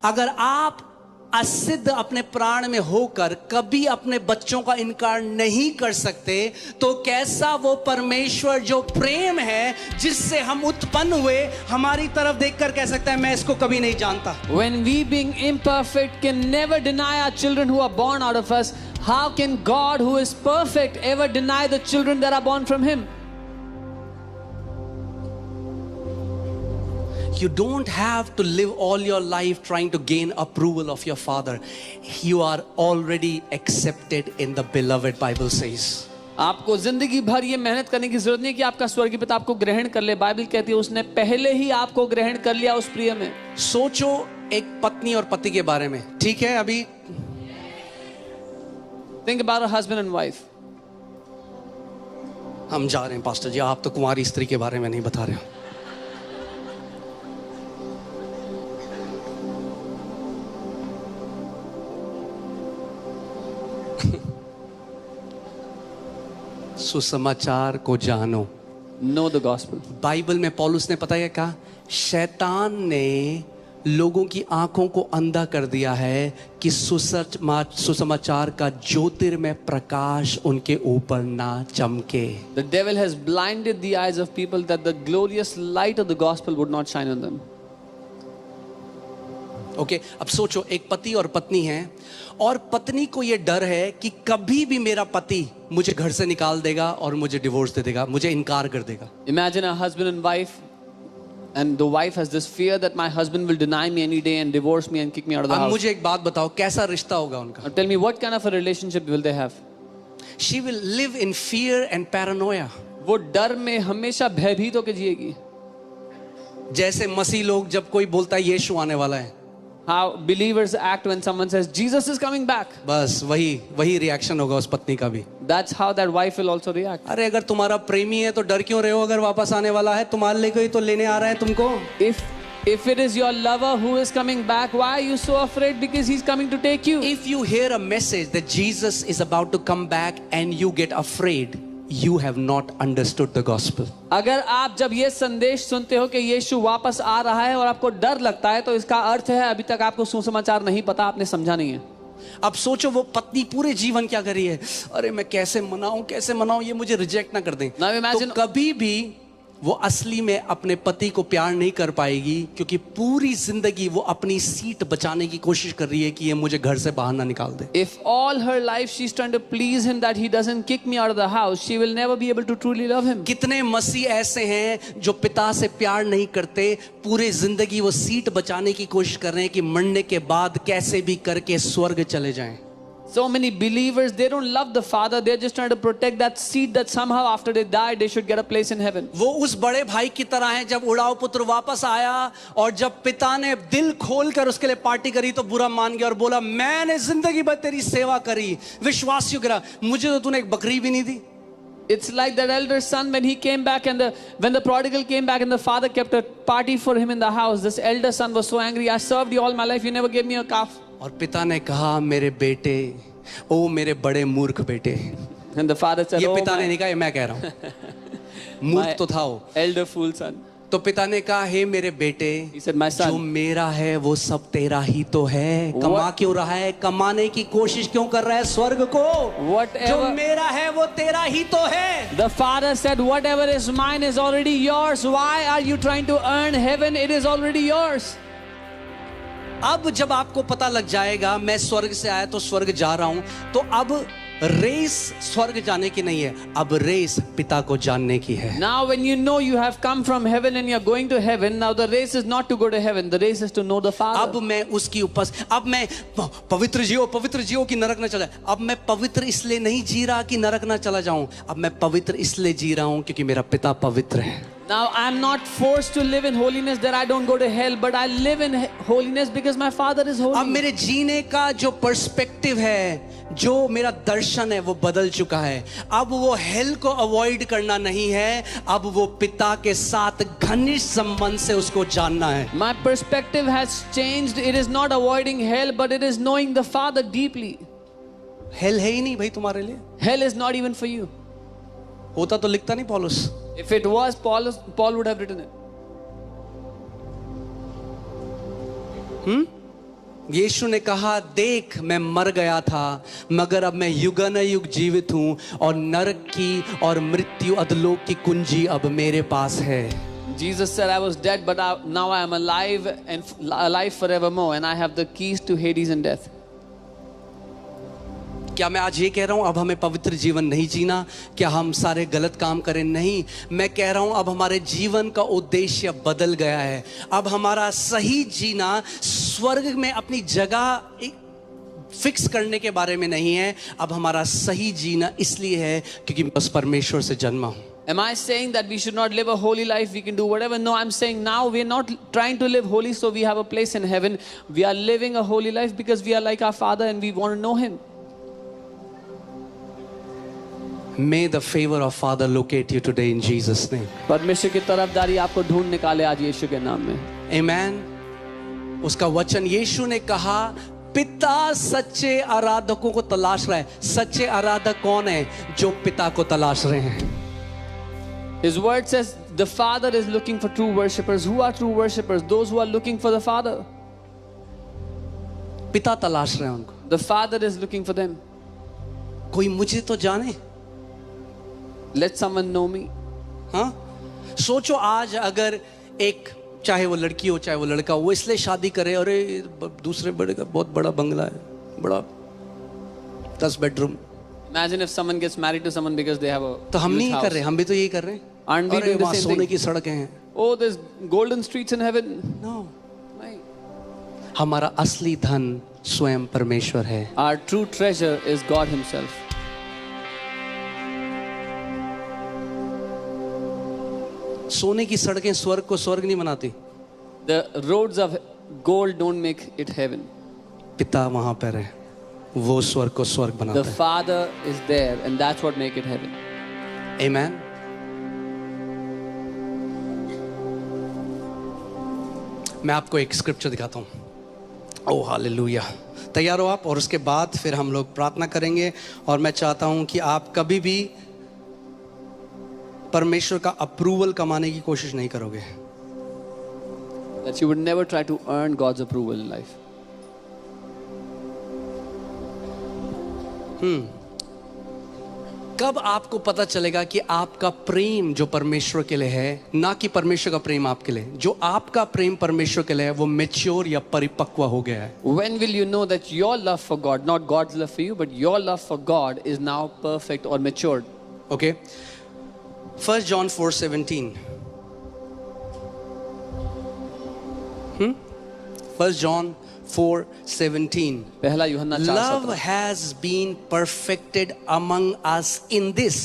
अगर आप असिद्ध अपने प्राण में होकर कभी अपने बच्चों का इनकार नहीं कर सकते, तो कैसा वो परमेश्वर जो प्रेम है, जिससे हम उत्पन्न हुए, हमारी तरफ देखकर कह सकता है मैं इसको कभी नहीं जानता। When we being imperfect can never deny our children who are born out of us, how can God who is perfect ever deny the children that are born from him? You don't have to live all your life trying to gain approval of your father. You are already accepted in the beloved, Bible says. आपको जिंदगी भर ये मेहनत करने की जरूरत नहीं कि आपका स्वर्गीय पिता आपको ग्रहण कर ले। बाइबल कहती है उसने पहले ही आपको ग्रहण कर लिया उस प्रिय में। सोचो एक पत्नी और पति के बारे में, ठीक है? अभी Think about a husband and wife. हम जा रहे हैं पास्टर जी, आप तो कुंवारी स्त्री के बारे में नहीं बता रहे हो। सुसमाचार को जानो। Know the gospel. बाइबल में पौलुस ने पता है कहा, शैतान ने लोगों की आंखों को अंधा कर दिया है कि सुसमाचार का ज्योतिर्मय प्रकाश उनके ऊपर ना चमके। The devil has blinded the eyes of people that the glorious light of the gospel would not shine on them. Okay, अब सोचो एक पति और पत्नी हैं, और पत्नी को ये डर है कि कभी भी मेरा पति मुझे घर से निकाल देगा और मुझे डिवोर्स दे देगा, मुझे इनकार कर देगा। Imagine a husband and wife, and the wife has this fear that my husband will deny me any day and divorce me and kick me out of the अब house. मुझे एक बात बताओ, कैसा रिश्ता होगा उनका? Now tell me, what kind of a relationship will they have? She will live in fear and paranoia. वो डर में हमेशा भयभीत होकर जिएगी। जैसे मसीह लोग जब कोई बोलता है यीशु आने वाला है, How believers act when someone says Jesus is coming back. बस वही रिएक्शन होगा उस पत्नी का भी। That's how that wife will also react. अरे अगर तुम्हारा प्रेमी है तो डर क्यों रहे हो? अगर वापस आने वाला है, तुम्हारे लिए कोई तो लेने आ रहा है तुमको। If it is your lover who is coming back, why are you so afraid? Because he's coming to take you. If you hear a message that Jesus is about to come back and you get afraid, you have not understood the gospel. अगर आप जब ये संदेश सुनते हो कि यीशु वापस आ रहा है और आपको डर लगता है, तो इसका अर्थ है अभी तक आपको सुसमाचार नहीं पता, आपने समझा नहीं है। अब सोचो वो पत्नी पूरे जीवन क्या करी है, अरे मैं कैसे मनाऊं ये मुझे रिजेक्ट ना कर दें। Now imagine, तो कभी भी वो असली में अपने पति को प्यार नहीं कर पाएगी, क्योंकि पूरी जिंदगी वो अपनी सीट बचाने की कोशिश कर रही है कि ये मुझे घर से बाहर ना निकाल दे। if all her life she's trying to please him that he doesn't kick me out of the house, she will never be able to truly love him. कितने मसीह ऐसे हैं जो पिता से प्यार नहीं करते, पूरी जिंदगी वो सीट बचाने की कोशिश कर रहे हैं कि मरने के बाद कैसे भी करके स्वर्ग चले जाएं। So many believers, they don't love the Father, they're just trying to protect that seed that somehow after they die they should get a place in heaven. वो उस बड़े भाई की तरह है, जब उड़ाऊ पुत्र वापस आया और जब पिता ने दिल खोलकर उसके लिए पार्टी करी तो बुरा मान गया और बोला मैंने जिंदगी भर तेरी सेवा करी, विश्वासियों करा, मुझे तो तूने एक बकरी भी नहीं दी। It's like that elder son when he came back and when the prodigal came back and the father kept a party for him in the house. This elder son was so angry. I served you all my life, you never gave me a calf. और पिता ने कहा मेरे बेटे, ओ मेरे बड़े मूर्ख बेटे। And the father said, ये oh पिता ने my, नहीं कहा, ये मैं कह रहा हूँ। मूर्ख तो था वो। elder fool son. तो पिता ने कहा हे मेरे बेटे, He said, my son, जो मेरा है वो सब तेरा ही तो है। कमा क्यों रहा है? कमाने की कोशिश क्यों कर रहा है स्वर्ग को? Whatever- जो मेरा है वो तेरा ही तो है। the father said, whatever is mine is already yours. Why are you trying to earn heaven? It is already yours. अब जब आपको पता लग जाएगा मैं स्वर्ग से आया तो स्वर्ग जा रहा हूं, तो अब रेस स्वर्ग जाने की नहीं है, अब रेस पिता को जानने की है। Now when you know you have come from heaven and you're going to heaven, now the race is not to go to heaven, the race is to know the Father. अब मैं उसकी अब मैं पवित्र जियो कि नरक ना चला। अब मैं पवित्र इसलिए नहीं जी रहा कि नरक ना चला जाऊं, अब मैं पवित्र इसलिए जी रहा हूं क्योंकि मेरा पिता पवित्र है। Now I'm not forced to live in holiness that I don't go to hell, but I live in holiness because my Father is holy. अब मेरे जीने का जो पर्सपेक्टिव है, जो मेरा दर्शन है वो बदल चुका है। अब वो हेल को अवॉइड करना नहीं है, अब वो पिता के साथ घनिष्ठ संबंध से उसको जानना है। My perspective has changed. It is not avoiding hell, but it is knowing the Father deeply. Hello है ही नहीं भाई तुम्हारे लिए। Hell is not even for you. होता तो लिखता नहीं पौलुस। If it was, Paul would have written it. यीशु ने कहा, देख मैं मर गया था, मगर अब मैं युगानुयुग जीवित हूं, और नरक की और मृत्यु अधोलोक की कुंजी अब मेरे पास है। Jesus said, I was dead, but now I am alive and alive forevermore, and I have the keys to Hades and death. क्या मैं आज ये कह रहा हूं अब हमें पवित्र जीवन नहीं जीना? क्या हम सारे गलत काम करें? नहीं, मैं कह रहा हूं अब हमारे जीवन का उद्देश्य बदल गया है। अब हमारा सही जीना स्वर्ग में अपनी जगह फिक्स करने के बारे में नहीं है। अब हमारा सही जीना इसलिए है क्योंकि मैं उस परमेश्वर से जन्मा हूं। Am I saying that we should not live a holy life, we can do whatever? No, I'm saying now we're not trying to live holy so we have a place in heaven. We are living a holy life because we are like our Father and we want to know Him. May the favor of Father locate you today in Jesus' name. परमेश्वर की तरफदारी आपको ढूंढ निकाले आज यीशु के नाम में। Amen. उसका वचन यीशु ने कहा, पिता सच्चे आराधकों को तलाश रहा है। सच्चे आराधक कौन है? जो पिता को तलाश रहे हैं। His word says the Father is looking for true worshippers. Who are true worshippers? Those who are looking for the Father. पिता तलाश रहे हैं उनको। The Father is looking for them. कोई मुझे तो जाने। Let someone know me. हाँ, सोचो आज अगर एक, चाहे वो लड़की हो चाहे वो लड़का हो, वो इसलिए शादी करे, अरे दूसरे बड़े का बहुत बड़ा बंगला है, बड़ा 10 bedroom. Imagine if someone gets married to someone because they have a तो हम huge नहीं house. कर रहे, हम भी तो यही कर रहे हैं। Aren't we अरे doing the वहाँ same सोने thing? की सड़कें हैं। Oh, there's golden streets in heaven. No, नहीं. हमारा असली धन स्वयं परमेश्वर है। Our true treasure is God Himself. सोने की सड़कें स्वर्ग को स्वर्ग नहीं बनाती। The roads of gold don't make it heaven. पिता वहां पर है, वो स्वर्ग को स्वर्ग The बनाता है। Father is there, and that's what make it heaven. Amen. मैं आपको एक स्क्रिप्चर दिखाता हूँ। Oh hallelujah. तैयार हो आप? और उसके बाद फिर हम लोग प्रार्थना करेंगे, और मैं चाहता हूँ कि आप कभी भी परमेश्वर का अप्रूवल कमाने की कोशिश नहीं करोगे। That you would never try to earn God's approval in life. कब आपको पता चलेगा कि आपका प्रेम जो परमेश्वर के लिए है, ना कि परमेश्वर का प्रेम आपके लिए, जो आपका प्रेम परमेश्वर के लिए है वो मैच्योर या परिपक्व हो गया है? When will you know that your love for God, not God's love for you, but your love for God is now perfect or matured? Okay. 1 John 4:17. 1 John 4:17. पहला यूहन्ना 4:17. Love has been perfected among us in this.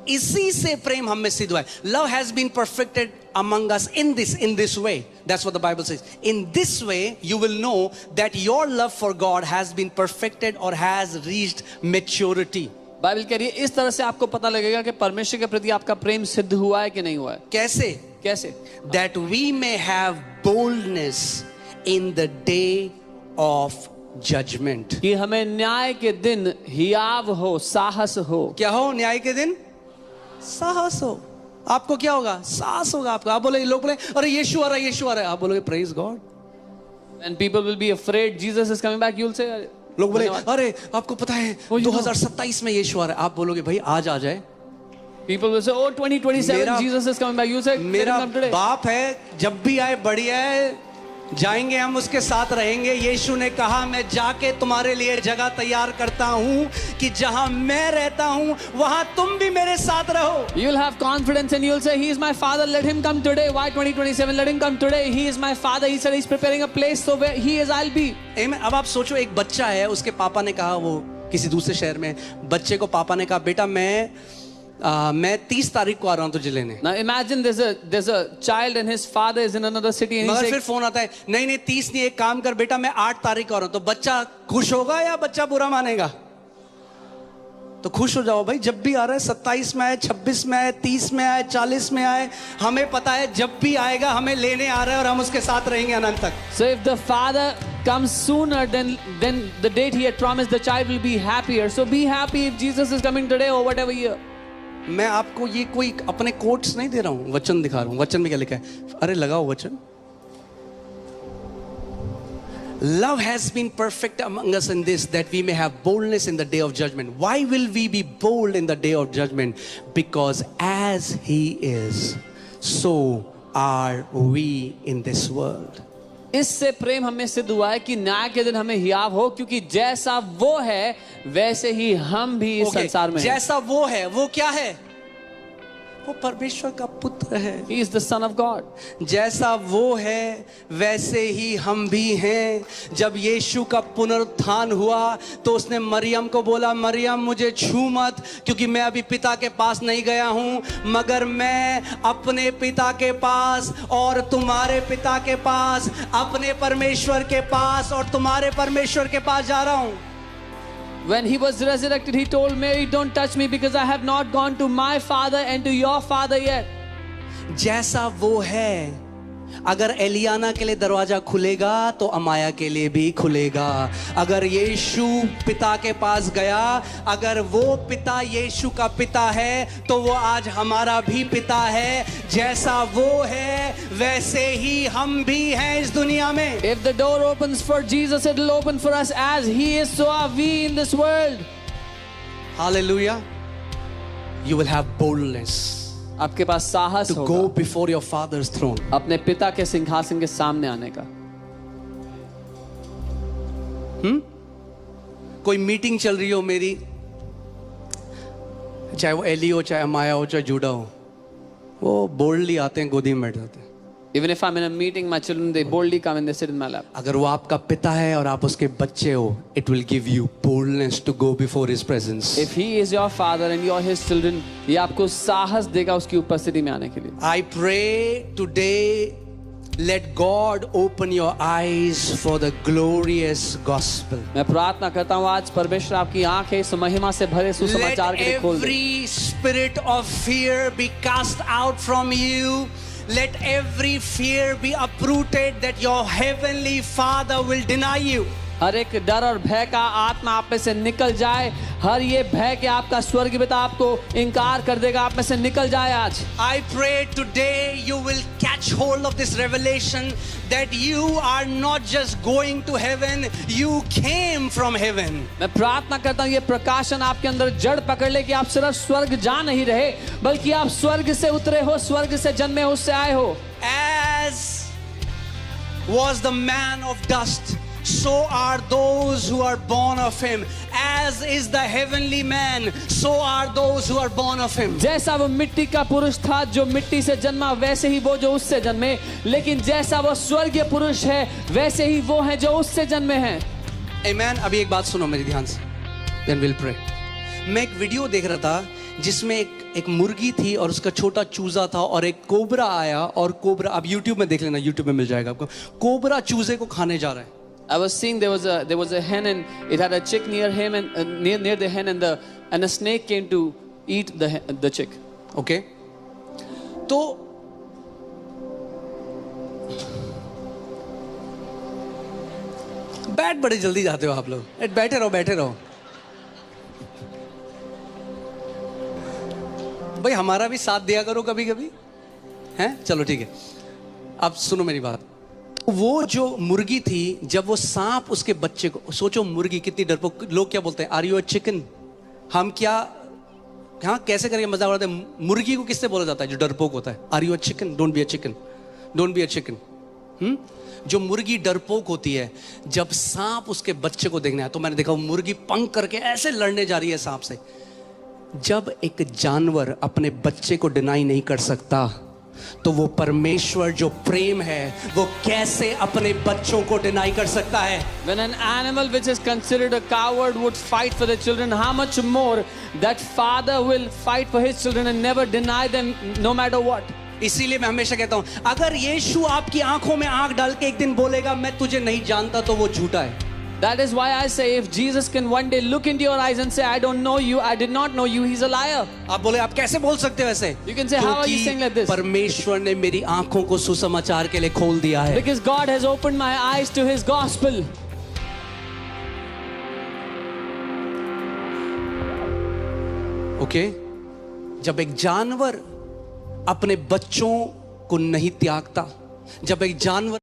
इसी से प्रेम हम में सिद्ध हुआ है। Love has been perfected among us in this way. That's what the Bible says. In this way you will know that your love for God has been perfected or has reached maturity. Bible कह रही है इस तरह से आपको पता लगेगा कि परमेश्वर के प्रति आपका प्रेम सिद्ध हुआ है कि नहीं हुआ है। कैसे? कैसे? That we may have boldness in the day of judgment. कि हमें न्याय के दिन हियाव हो, साहस हो। क्या हो? न्याय के दिन साहस हो। आपको क्या होगा? साहस होगा आपको। आप बोले, लोग बोले अरे यीशु आ रहा है, यीशु आ रहा है, आप बोलोगे praise God. And people will be afraid Jesus is coming back. You'll say, लोग बोले अरे आपको पता है 2027 में यीशु आ रहा है, आप बोलोगे भाई आज आ जाए। people will say, oh 2027 Jesus is coming back. You say, मेरा come today. बाप है, जब भी आए बढ़िया है, जाएंगे हम उसके साथ रहेंगे। यीशु ने कहा मैं जाके तुम्हारे लिए जगह तैयार करता हूँ कि जहां मैं रहता हूँ वहां तुम भी मेरे साथ रहो। You'll have confidence and you'll say, he is my father, let him come today. Why 2027? Let him come today. He is my father. He said he's preparing a place, so where he is, I'll be. अब आप सोचो, एक बच्चा है, उसके पापा ने कहा, वो किसी दूसरे शहर में, बच्चे को पापा ने कहा बेटा मैं 30 तारीख को आ रहा हूँ तुझे लेने। Now imagine there's a child and his father is in another city and मगर he फिर says, फोन आता है, नहीं 30 नहीं, एक काम कर बेटा मैं 8 तारीख को आ रहा हूँ। तो बच्चा खुश होगा या बच्चा बुरा मानेगा? तो खुश हो जाओ भाई, जब भी आ रहा है 27 में आए, 26 में आए, 30 में आए, 40 में आए, हमें पता है जब भी आएगा हमें लेने आ रहा है और हम उसके साथ रहेंगे अनंत तक। so if the father comes sooner than the date he had promised, the child will be happier. So be happy if Jesus is coming today or whatever year. मैं आपको ये कोई अपने कोट्स नहीं दे रहा हूँ, वचन दिखा रहा हूँ। वचन में क्या लिखा है? अरे लगाओ वचन। Love has been perfect among us in this, that we may have boldness in the day of judgment. Why will we be bold in the day of judgment? Because as He is, so are we in this world. इससे प्रेम हमें सिद्ध हुआ है कि न्याय के दिन हमें हियाव हो, क्योंकि जैसा वो है वैसे ही हम भी इस संसार में हैं। जैसा वो है, वो क्या है? वो परमेश्वर का पुत्र है। He is the Son of God. जैसा वो है वैसे ही हम भी हैं। जब यीशु का पुनरुत्थान हुआ तो उसने मरियम को बोला, मरियम मुझे छू मत, क्योंकि मैं अभी पिता के पास नहीं गया हूं, मगर मैं अपने पिता के पास और तुम्हारे पिता के पास, अपने परमेश्वर के पास और तुम्हारे परमेश्वर के पास जा रहा हूं। When he was resurrected, he told Mary, don't touch me because I have not gone to my father and to your father yet. जैसा वो है, अगर एलियाना के लिए दरवाजा खुलेगा तो अमाया के लिए भी खुलेगा। अगर यीशु पिता के पास गया, अगर वो पिता यीशु का पिता है तो वो आज हमारा भी पिता है। जैसा वो है वैसे ही हम भी हैं इस दुनिया में। If the door opens for Jesus, it will open for us. As He is, so are we in this world. Hallelujah. You will have boldness आपके पास साहस to होगा go before your father's throne. अपने पिता के सिंहासन के सामने आने का। कोई मीटिंग चल रही हो मेरी, चाहे वो एली हो, चाहे अमाया हो, चाहे जूडा हो, वो बोल्डली आते हैं, गोदी में बैठ जाते हैं। Even if I'm in a meeting, my children, they boldly come and they sit in my lap. अगर वो आपका पिता है और आप उसके बच्चे हो, it will give you boldness to go before His presence. If He is your father and you are His children, ये आपको साहस देगा उसकी उपस्थिति में आने के लिए। I pray today, let God open your eyes for the glorious gospel. मैं प्रार्थना करता हूँ आज परमेश्वर आपकी आंखें इस महिमा से भरे Let सुसमाचार के लिए खोल दे। every spirit of fear be cast out from you. Let every fear be uprooted that your heavenly Father will deny you. हर एक डर और भय का आत्मा आप में से निकल जाए। हर ये भय कि आपका स्वर्गीय पिता आपको इनकार कर देगा, आप में से निकल जाए आज। I pray today you will catch hold of this revelation that you are not just going to heaven, you came from heaven. मैं प्रार्थना करता हूँ ये प्रकाशन आपके अंदर जड़ पकड़ ले कि आप सिर्फ स्वर्ग जा नहीं रहे, बल्कि आप स्वर्ग से उतरे हो, स्वर्ग से जन्मे हो, उससे आए हो। As was the man of dust, so are those who are born of him. As is the heavenly man, so are those who are born of him. जैसा वो मिट्टी का पुरुष था जो मिट्टी से जन्मा, वैसे ही वो जो उससे जन्मे, लेकिन जैसा वो स्वर्गीय पुरुष है वैसे ही वो है जो उससे जन्मे हैं। Amen. अभी एक बात सुनो मेरी ध्यान से, then we'll pray. मैं एक वीडियो देख रहा था जिसमें एक मुर्गी थी और उसका छोटा चूजा था और एक कोबरा आया, और कोबरा, आप YouTube में देख लेना, YouTube में मिल जाएगा आपको। कोबरा चूजे को खाने जा रहा है। I was seeing there was a hen and it had a chick near him and near the hen and a snake came to eat the chick. Okay? तो बैठ बड़े जल्दी जाते हो आप लोग, बैठे रहो बैठे रहो। भाई हमारा भी साथ दिया करो कभी कभी, हैं? चलो ठीक है, अब सुनो मेरी बात। वो जो मुर्गी थी, जब वो सांप उसके बच्चे को, सोचो मुर्गी कितनी डरपोक, लोग क्या बोलते हैं, आर यू अ चिकन? हम क्या, हाँ कैसे करके मजाक उड़ाते हैं। मुर्गी को किससे बोला जाता है जो डरपोक होता है? Are you a chicken? Don't be a chicken, don't be a chicken. जो मुर्गी डरपोक होती है, जब सांप उसके बच्चे को देखना है, तो मैंने देखा वो मुर्गी पंख करके ऐसे लड़ने जा रही है सांप से। जब एक जानवर अपने बच्चे को डिनाई नहीं कर सकता, तो वो परमेश्वर जो प्रेम है, वो कैसे अपने बच्चों को डिनाई कर सकता है? When an animal which is considered a coward would fight for the children, how much more that father will fight for his children and never deny them no matter what. इसीलिए मैं हमेशा कहता हूं, अगर यीशु आपकी आंखों में आंख डाल के एक दिन बोलेगा मैं तुझे नहीं जानता, तो वो झूठा है। That is why I say if Jesus can one day look into your eyes and say I don't know you, I did not know you, he's a liar. आप बोले आप कैसे बोल सकते हो ऐसे? You can say how are you saying like this? परमेश्वर ने मेरी आंखों को सुसमाचार के लिए खोल दिया है। Because God has opened my eyes to his gospel. Okay? जब एक जानवर अपने बच्चों को नहीं त्यागता, जब एक जानवर